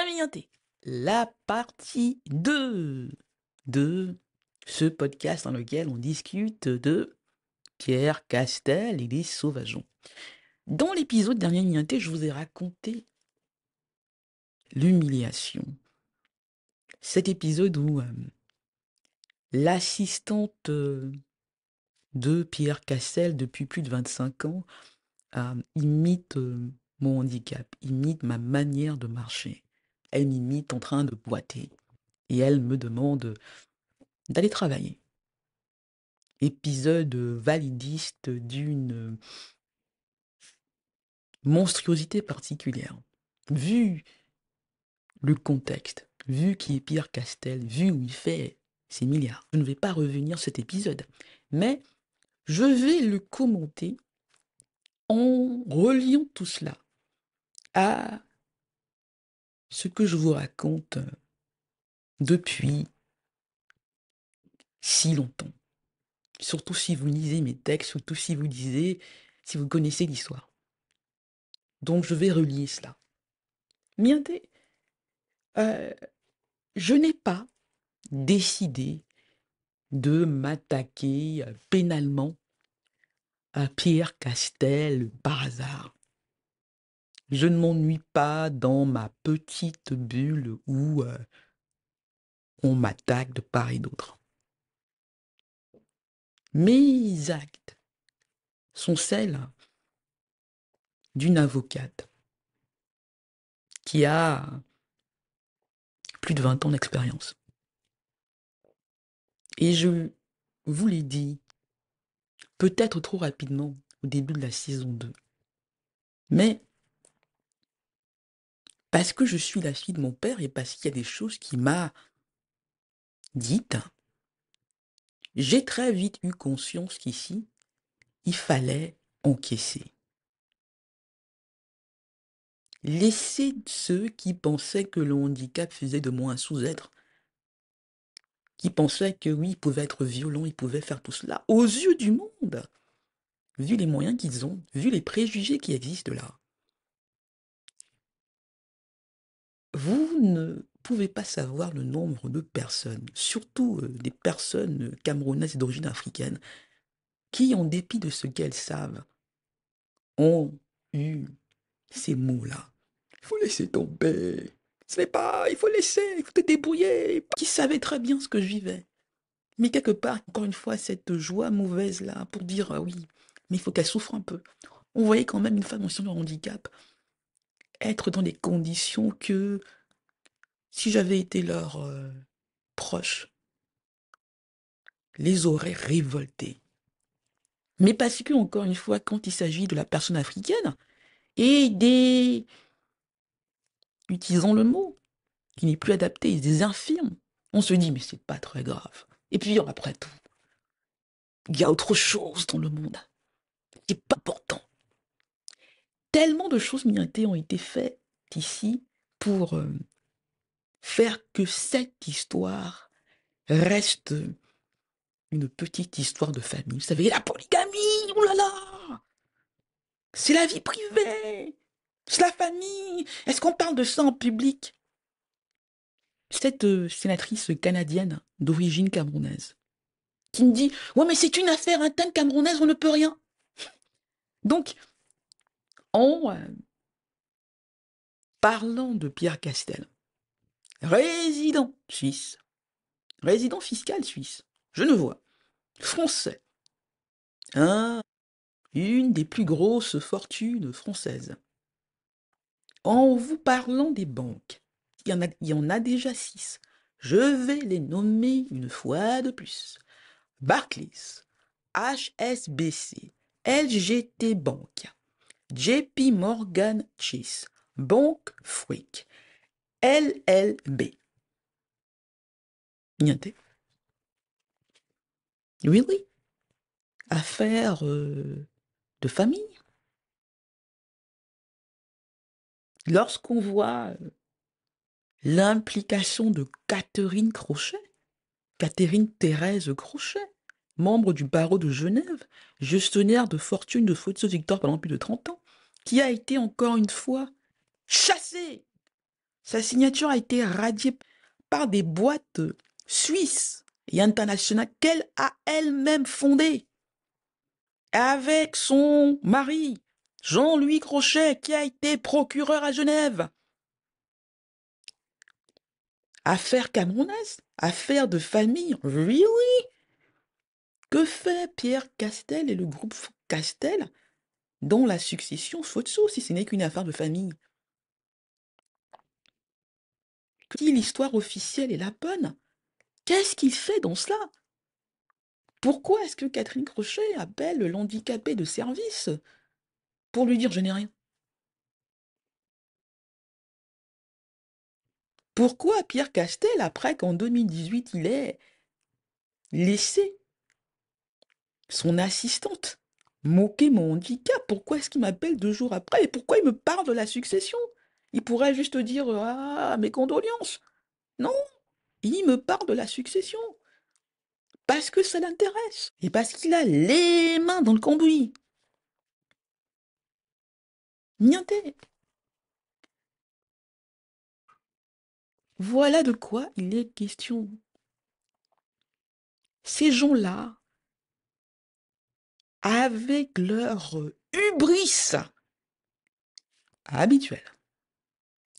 Mignonté, la partie 2 de ce podcast dans lequel on discute de Pierre Castel et des Sauvageons. Dans l'épisode dernier Mignonté, je vous ai raconté l'humiliation. Cet épisode où l'assistante de Pierre Castel depuis plus de 25 ans imite mon handicap, imite ma manière de marcher. Elle m'imite en train de boiter et elle me demande d'aller travailler. Épisode validiste d'une monstruosité particulière. Vu le contexte, vu qui est Pierre Castel, vu où il fait ses milliards, je ne vais pas revenir sur cet épisode, mais je vais le commenter en reliant tout cela à ce que je vous raconte depuis si longtemps. Surtout si vous lisez mes textes, surtout si vous connaissez l'histoire. Donc je vais relier cela. Mienté, je n'ai pas décidé de m'attaquer pénalement à Pierre Castel par hasard. Je ne m'ennuie pas dans ma petite bulle où on m'attaque de part et d'autre. Mes actes sont celles d'une avocate qui a plus de 20 ans d'expérience. Et je vous l'ai dit, peut-être trop rapidement, au début de la saison 2. Mais parce que je suis la fille de mon père et parce qu'il y a des choses qui m'a dites, j'ai très vite eu conscience qu'ici, il fallait encaisser. Laisser ceux qui pensaient que le handicap faisait de moi un sous-être, qui pensaient que oui, il pouvait être violent, il pouvait faire tout cela, aux yeux du monde, vu les moyens qu'ils ont, vu les préjugés qui existent là. Vous ne pouvez pas savoir le nombre de personnes, surtout des personnes camerounaises d'origine africaine, qui, en dépit de ce qu'elles savent, ont eu ces mots-là. Il faut laisser tomber. Ce n'est pas, il faut laisser, il faut te débrouiller. Qui savait très bien ce que je vivais. Mais quelque part, encore une fois, cette joie mauvaise-là, pour dire, ah oui, mais il faut qu'elle souffre un peu. On voyait quand même une femme en situation de handicap être dans des conditions que, si j'avais été leur proche, les aurait révoltés. Mais parce que, encore une fois, quand il s'agit de la personne africaine, et des, utilisons le mot, qui n'est plus adapté, des infirmes, on se dit, mais c'est pas très grave. Et puis, après tout, il y a autre chose dans le monde qui n'est pas important. Tellement de choses ont été faites ici pour faire que cette histoire reste une petite histoire de famille. Vous savez, la polygamie, oh là là, c'est la vie privée, c'est la famille. Est-ce qu'on parle de ça en public? Cette sénatrice canadienne d'origine camerounaise qui me dit « Ouais, mais c'est une affaire interne camerounaise, on ne peut rien. » Donc, en parlant de Pierre Castel, résident suisse, résident fiscal suisse, genevois, français, une des plus grosses fortunes françaises. En vous parlant des banques, il y en a déjà 6. Je vais les nommer une fois de plus. Barclays, HSBC, LGT Bank, JP Morgan Chase, Banque Frick, LLB. Niente. Really? Affaire de famille? Lorsqu'on voit l'implication de Catherine Crochet, Catherine Thérèse Crochet, membre du barreau de Genève, gestionnaire de fortune de Faux Victor pendant plus de 30 ans, qui a été encore une fois chassée Sa signature a été radiée par des boîtes suisses et internationales qu'elle a elle-même fondées avec son mari, Jean-Louis Crochet, qui a été procureur à Genève. Affaire camerounaise, affaire de famille, oui, oui. Que fait Pierre Castel et le groupe Castel dans la succession Fotso, si ce n'est qu'une affaire de famille? Si l'histoire officielle est la bonne, qu'est-ce qu'il fait dans cela? Pourquoi est-ce que Catherine Crochet appelle l'handicapé de service pour lui dire je n'ai rien? Pourquoi Pierre Castel, après qu'en 2018 il ait laissé son assistante moquer mon handicap, pourquoi est-ce qu'il m'appelle 2 jours après et pourquoi il me parle de la succession? Il pourrait juste dire ah, mes condoléances. Non, il me parle de la succession parce que ça l'intéresse et parce qu'il a les mains dans le cambouis. Nienté. Voilà de quoi il est question. Ces gens-là, avec leur hubris habituel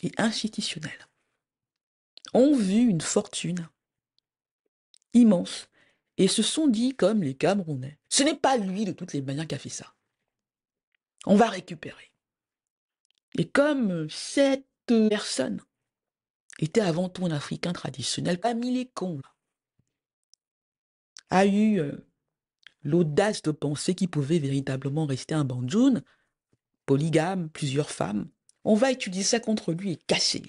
et institutionnel, ont vu une fortune immense et se sont dit comme les Camerounais. Ce n'est pas lui de toutes les manières qui a fait ça. On va récupérer. Et comme cette personne était avant tout un Africain traditionnel, parmi les cons, a eu l'audace de penser qu'il pouvait véritablement rester un bandjoun, polygame, plusieurs femmes, on va utiliser ça contre lui et casser.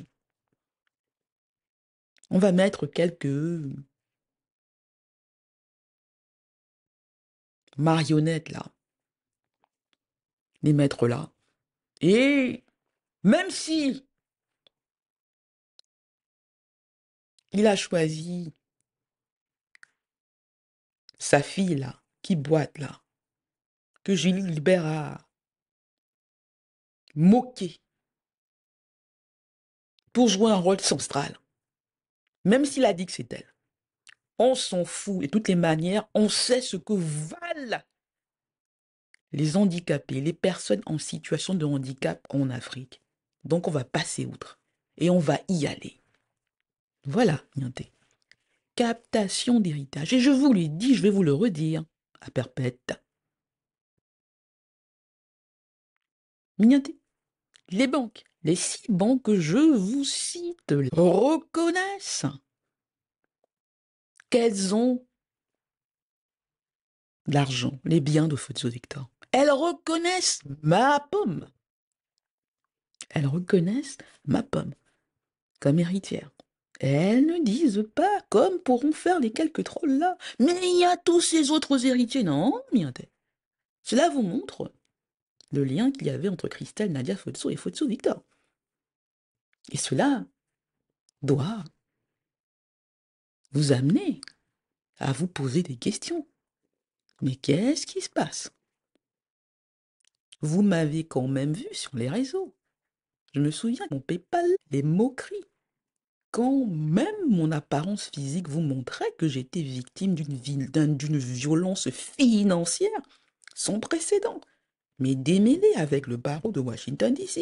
On va mettre quelques marionnettes là, les mettre là. Et même si il a choisi sa fille là, qui boite là, que Julie Libert a moqué pour jouer un rôle central, même s'il a dit que c'est elle, on s'en fout. De toutes les manières, on sait ce que valent les handicapés, les personnes en situation de handicap en Afrique. Donc on va passer outre et on va y aller. Voilà, Nienté. Captation d'héritage. Et je vous l'ai dit, je vais vous le redire à perpète. Nienté. Les banques, les 6 banques que je vous cite, reconnaissent qu'elles ont l'argent, les biens de Fotso Victor. Elles reconnaissent ma pomme. Elles reconnaissent ma pomme comme héritière. Elles ne disent pas comme pourront faire les quelques trolls là. Mais il y a tous ces autres héritiers. Non, Mienté. Cela vous montre le lien qu'il y avait entre Christelle, Nadia Fotso et Fotso Victor. Et cela doit vous amener à vous poser des questions. Mais qu'est-ce qui se passe? Vous m'avez quand même vu sur les réseaux. Je me souviens, mon PayPal, les moqueries. Quand même mon apparence physique vous montrait que j'étais victime d'une violence financière sans précédent, mais démêlée avec le barreau de Washington DC,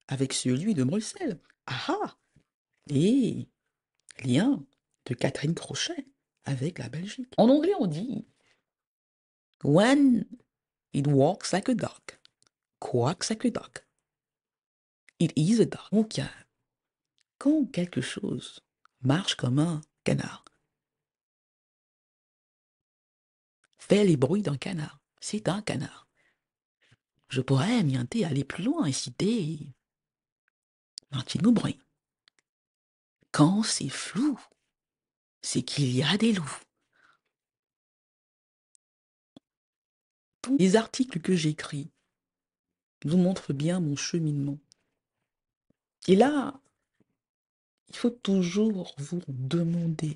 avec celui de Bruxelles. Ah ah! Et lien de Catherine Crochet avec la Belgique. En anglais, on dit When it walks like a dog, quacks like a dog, it is a dog. Donc, quand quelque chose marche comme un canard, fait les bruits d'un canard, c'est un canard. Je pourrais, Mienté, aller plus loin et citer Martine Aubry. Quand c'est flou, c'est qu'il y a des loups. Les articles que j'écris vous montrent bien mon cheminement. Et là, il faut toujours vous demander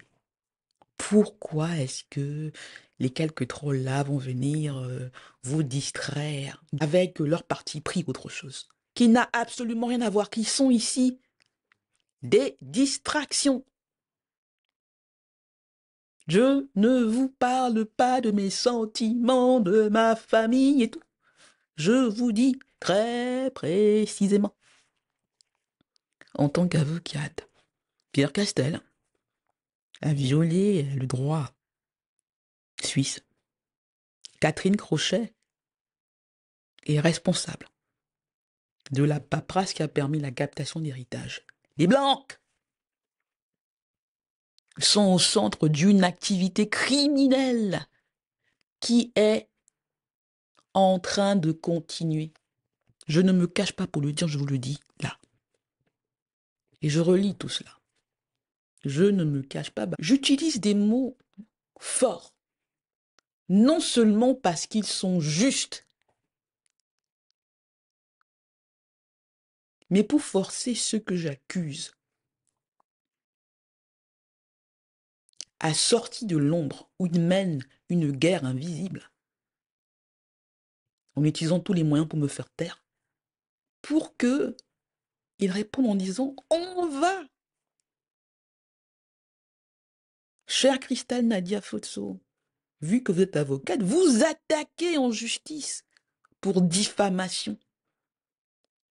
pourquoi est-ce que les quelques trolls-là vont venir vous distraire avec leur parti pris autre chose, qui n'a absolument rien à voir, qui sont ici des distractions. Je ne vous parle pas de mes sentiments, de ma famille et tout. Je vous dis très précisément, en tant qu'avocate, Pierre Castel a violé le droit suisse. Catherine Crochet est responsable de la paperasse qui a permis la captation d'héritage. Les Blancs sont au centre d'une activité criminelle qui est en train de continuer. Je ne me cache pas pour le dire, je vous le dis là. Et je relis tout cela. Je ne me cache pas. J'utilise des mots forts, non seulement parce qu'ils sont justes, mais pour forcer ceux que j'accuse à sortir de l'ombre où ils mènent une guerre invisible, en utilisant tous les moyens pour me faire taire, pour qu'ils répondent en disant « On va !» Chère Christelle Nadia Fotso, vu que vous êtes avocate, vous attaquez en justice pour diffamation.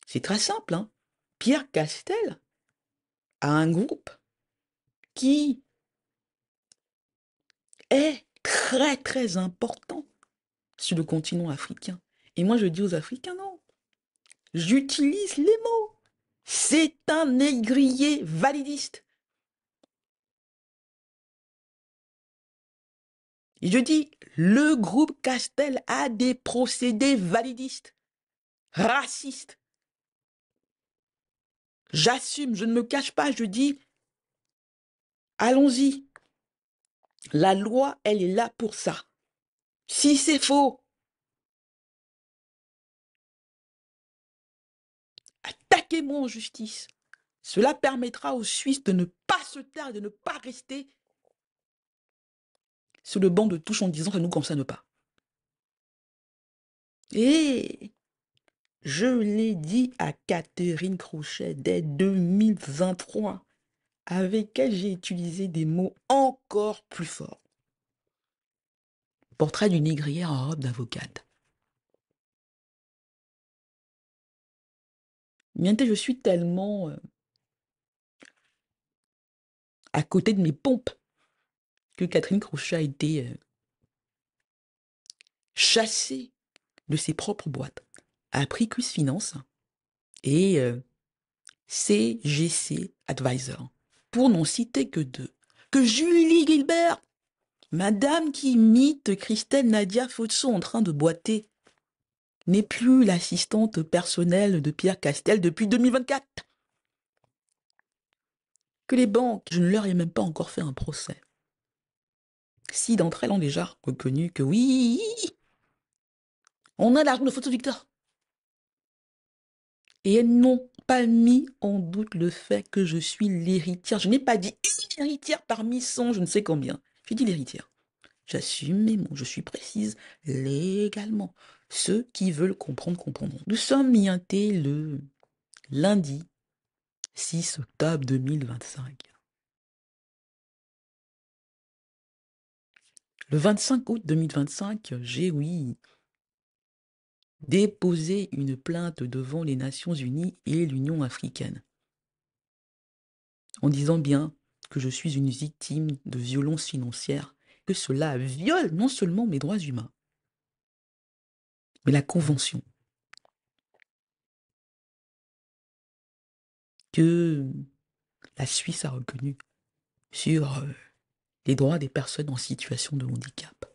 C'est très simple, hein. Pierre Castel a un groupe qui est très très important sur le continent africain. Et moi je dis aux Africains, non, j'utilise les mots. C'est un négrier validiste. Et je dis, le groupe Castel a des procédés validistes, racistes. J'assume, je ne me cache pas, je dis, allons-y. La loi, elle est là pour ça. Si c'est faux, attaquez-moi en justice. Cela permettra aux Suisses de ne pas se taire, de ne pas rester sur le banc de touche en disant « ça ne nous concerne pas ». Et je l'ai dit à Catherine Crochet dès 2023, avec elle j'ai utilisé des mots encore plus forts. Portrait d'une négrière en robe d'avocate. Maintenant, je suis tellement à côté de mes pompes que Catherine Crochet a été chassée de ses propres boîtes. A pris Cuisse Finance et CGC Advisor, pour n'en citer que deux. Que Julie Gilbert, madame qui imite Christelle Nadia Fotso en train de boiter, n'est plus l'assistante personnelle de Pierre Castel depuis 2024. Que les banques, je ne leur ai même pas encore fait un procès. 6 d'entre elles ont déjà reconnu que oui, on a l'argent de Photo Victor. Et elles n'ont pas mis en doute le fait que je suis l'héritière. Je n'ai pas dit une héritière parmi 100, je ne sais combien. J'ai dit l'héritière. J'assume mes mots, je suis précise légalement. Ceux qui veulent comprendre, comprendront. Nous sommes mientés le lundi 6 octobre 2025. Le 25 août 2025, j'ai, oui, déposé une plainte devant les Nations Unies et l'Union africaine, en disant bien que je suis une victime de violences financières, que cela viole non seulement mes droits humains, mais la Convention, que la Suisse a reconnue sur les droits des personnes en situation de handicap.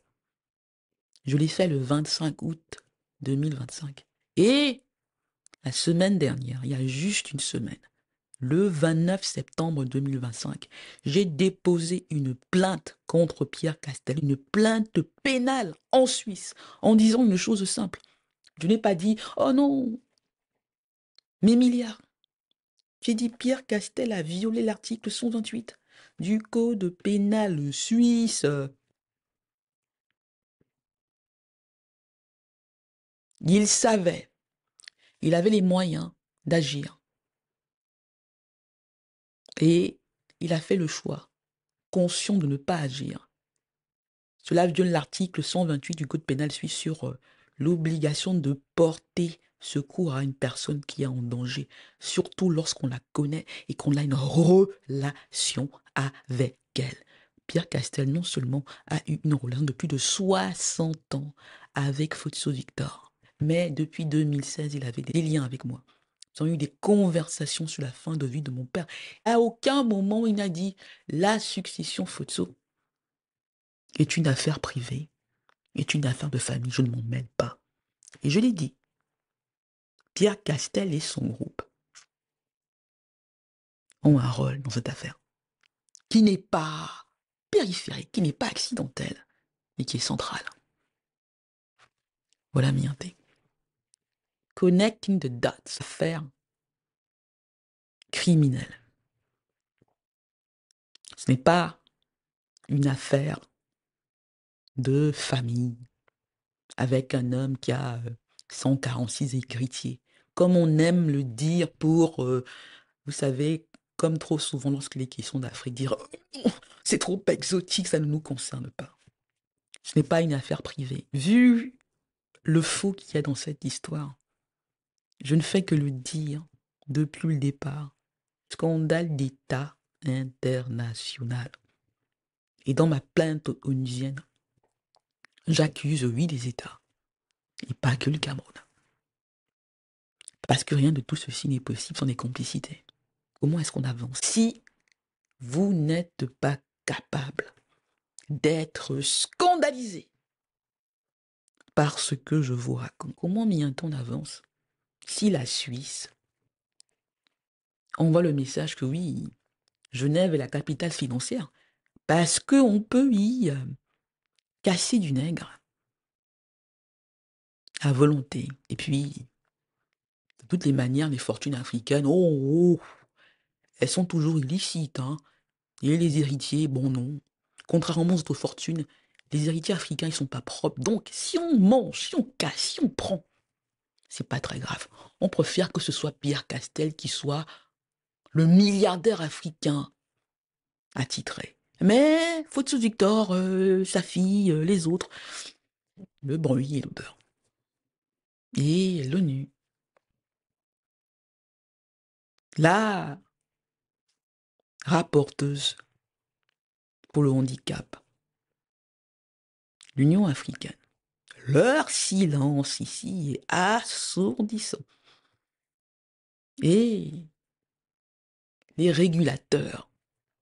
Je l'ai fait le 25 août 2025. Et la semaine dernière, il y a juste une semaine, le 29 septembre 2025, j'ai déposé une plainte contre Pierre Castel, une plainte pénale en Suisse, en disant une chose simple. Je n'ai pas dit « Oh non, mes milliards ». J'ai dit « Pierre Castel a violé l'article 128 du Code pénal suisse ». Il savait, il avait les moyens d'agir. Et il a fait le choix, conscient de ne pas agir. Cela viole l'article 128 du Code pénal suisse sur l'obligation de porter secours à une personne qui est en danger, surtout lorsqu'on la connaît et qu'on a une relation avec elle. Pierre Castel, non seulement a eu une relation de plus de 60 ans avec Fotso Victor, mais depuis 2016, il avait des liens avec moi. Ils ont eu des conversations sur la fin de vie de mon père. À aucun moment, il n'a dit la succession Fotso est une affaire privée, est une affaire de famille, je ne m'en mêle pas. Et je l'ai dit, Pierre Castel et son groupe ont un rôle dans cette affaire, qui n'est pas périphérique, qui n'est pas accidentel, mais qui est central. Voilà Mianté. Connecting the dots, affaire criminelle. Ce n'est pas une affaire de famille avec un homme qui a 146 héritiers, comme on aime le dire pour, vous savez, comme trop souvent lorsqu'il est question d'Afrique, dire c'est trop exotique, ça ne nous concerne pas. Ce n'est pas une affaire privée. Vu le faux qu'il y a dans cette histoire, je ne fais que le dire depuis le départ. Scandale d'État international. Et dans ma plainte onusienne, j'accuse, oui, les États, et pas que le Cameroun. Parce que rien de tout ceci n'est possible sans des complicités. Comment est-ce qu'on avance? Si vous n'êtes pas capable d'être scandalisé par ce que je vous raconte, comment bientôt on avance? Si la Suisse envoie le message que oui, Genève est la capitale financière, parce qu'on peut y casser du nègre à volonté. Et puis, de toutes les manières, les fortunes africaines, elles sont toujours illicites. Hein. Et les héritiers, bon non. Contrairement aux autres fortunes, les héritiers africains, ils sont pas propres. Donc, si on mange, si on casse, si on prend, c'est pas très grave. On préfère que ce soit Pierre Castel qui soit le milliardaire africain attitré. Mais, Fotso Victor, sa fille, les autres, le bruit et l'odeur. Et l'ONU. La rapporteuse pour le handicap, l'Union africaine. Leur silence ici est assourdissant. Et les régulateurs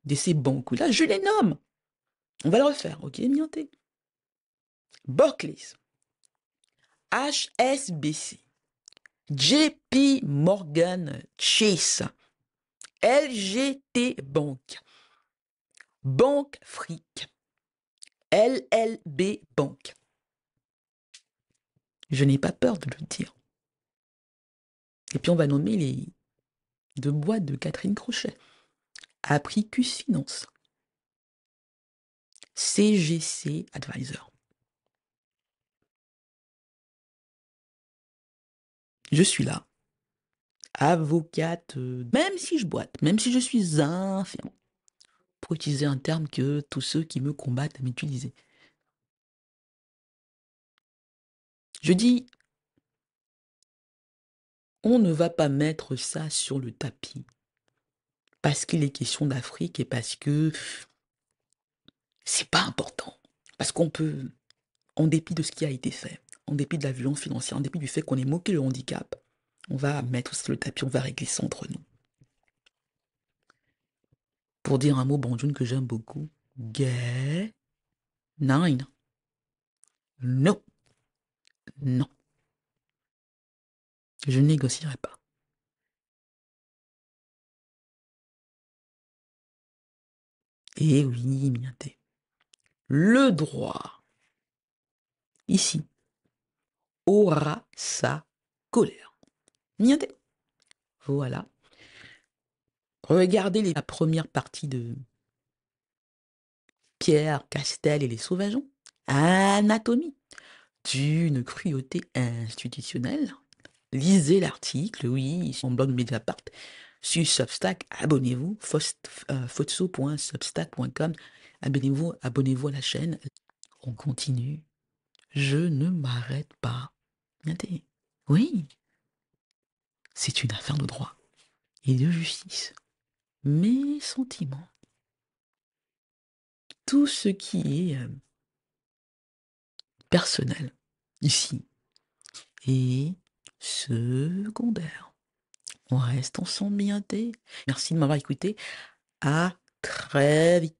de ces banques-là, je les nomme. On va le refaire, ok, Mianté? Barclays, HSBC, JP Morgan Chase, LGT Bank, Banque Fric, LLB Bank. Je n'ai pas peur de le dire. Et puis on va nommer les deux boîtes de Catherine Crochet. Apricus Finance, CGC Advisor. Je suis là, avocate, même si je boite, même si je suis infirme, pour utiliser un terme que tous ceux qui me combattent aiment utiliser. Je dis, on ne va pas mettre ça sur le tapis parce qu'il est question d'Afrique et parce que c'est pas important. Parce qu'on peut, en dépit de ce qui a été fait, en dépit de la violence financière, en dépit du fait qu'on ait moqué le handicap, on va mettre sur le tapis, on va régler ça entre nous. Pour dire un mot banjoun que j'aime beaucoup, gay, nine. Non, non, je ne négocierai pas. Et oui, Mianté, le droit, ici, aura sa colère. Mianté, voilà. Regardez la première partie de Pierre Castel et les Sauvageons. Anatomie d'une cruauté institutionnelle. Lisez l'article, oui, en blog Mediapart. sur Substack, abonnez-vous, fotso.substack.com. Abonnez-vous à la chaîne. On continue. Je ne m'arrête pas. Regardez. Oui, c'est une affaire de droit et de justice. Mes sentiments, tout ce qui est personnel ici est secondaire. On reste ensemble, bien. Merci de m'avoir écouté. À très vite.